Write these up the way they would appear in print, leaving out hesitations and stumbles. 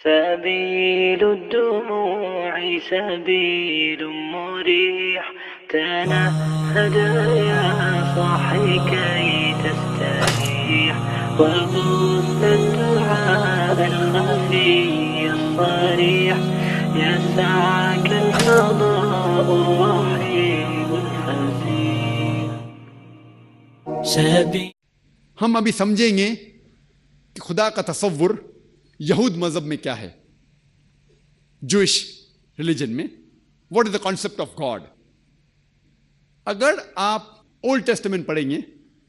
سبيل الدموع سبيل مريح تنهد يا صاحي كي تستريح وبث الدعاء الخفي الصريح يسعك الفضاء الرحيم الفسيح سبيل. ہم ابھی سمجھیں گے کہ خدا کا تصور یہود مذہب میں کیا ہے. جوئش ریلیجن میں what is the concept of God. اگر آپ اولڈ ٹیسٹمنٹ پڑھیں گے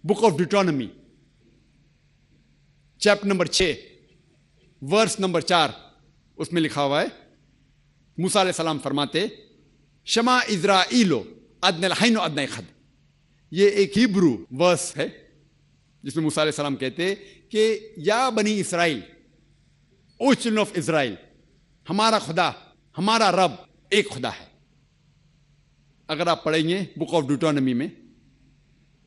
book of Deuteronomy chapter number 6 verse number 4 اس میں لکھا ہوا ہے موسیٰ علیہ السلام فرماتے شما اسرائیلو ادنی الحین و ادنی خد. یہ ایک ہیبرو ورس ہے جس میں موسیٰ علیہ السلام کہتے کہ یا بنی اسرائیل او چلڈرن آف اسرائیل ہمارا خدا ہمارا رب ایک خدا ہے. اگر آپ پڑھیں گے بک آف ڈیوٹرانومی میں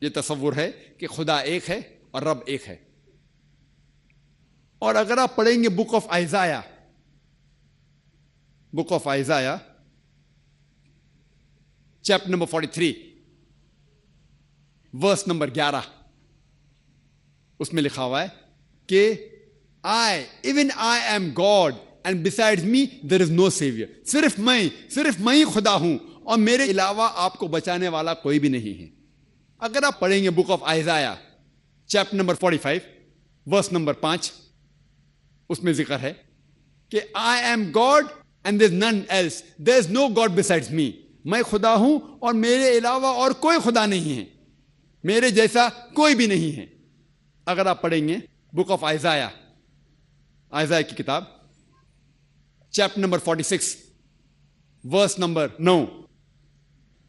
یہ تصور ہے کہ خدا ایک ہے اور رب ایک ہے. اور اگر آپ پڑھیں گے book of Isaiah chapter number 43 verse number 11 اس میں لکھا ہوا ہے کہ even I am God and besides me there is no savior. صرف میں ہی خدا ہوں اور میرے علاوہ آپ کو بچانے والا کوئی بھی نہیں ہے. اگر آپ پڑھیں گے book of Isaiah chapter number 45 verse number 5 اس میں ذکر ہے کہ I am God and there is none else. There is no God besides me. میں خدا ہوں اور میرے علاوہ اور کوئی خدا نہیں ہے, میرے جیسا کوئی بھی نہیں ہے. اگر آپ پڑھیں گے بک آف آئزایا کی کتاب چیپٹر نمبر 46 ورس نمبر 9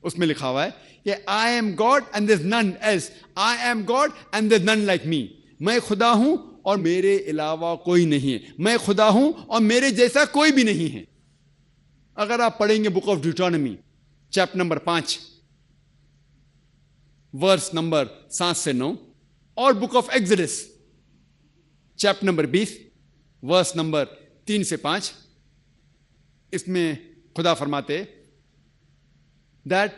اس میں لکھا ہوا ہے کہ I am God and there is none else. I am God and there is none like me. میں خدا ہوں اور میرے علاوہ کوئی نہیں ہے, میں خدا ہوں اور میرے جیسا کوئی بھی نہیں ہے. اگر آپ پڑھیں گے book of Deuteronomy chapter number 5 verse number 7 سے 9 اور book of Exodus chapter number 20 verse number 3 سے 5 اس میں خدا فرماتے that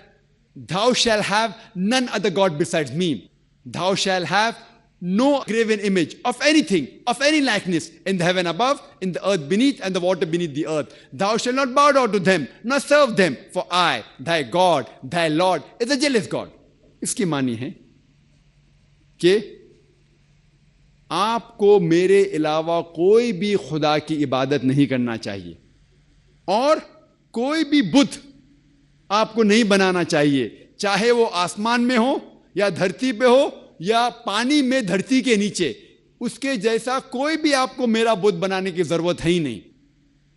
thou shall have none other God besides me. Thou shall have no graven image of anything, of any likeness in the heaven above, in the earth beneath, and the water beneath the earth. Thou shalt not bow down to them, nor serve them, for I, thy God, thy Lord, is a jealous God. اس کی معنی ہے کہ آپ کو میرے علاوہ کوئی بھی خدا کی عبادت نہیں کرنا چاہیے اور کوئی بھی بت آپ کو نہیں بنانا چاہیے, چاہے وہ آسمان میں ہو یا دھرتی پہ ہو یا پانی میں دھرتی کے نیچے. اس کے جیسا کوئی بھی آپ کو میرا بت بنانے کی ضرورت ہے ہی نہیں,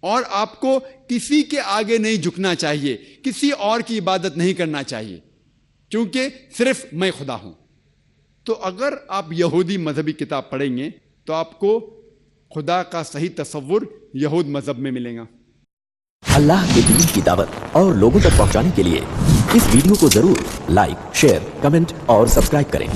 اور آپ کو کسی کے آگے نہیں جھکنا چاہیے, کسی اور کی عبادت نہیں کرنا چاہیے, کیونکہ صرف میں خدا ہوں. تو اگر آپ یہودی مذہبی کتاب پڑھیں گے تو آپ کو خدا کا صحیح تصور یہود مذہب میں ملے گا. اللہ کے دین کی دعوت اور لوگوں تک پہنچانے کے لیے اس ویڈیو کو ضرور لائک, شیئر, کمنٹ اور سبسکرائب کریں.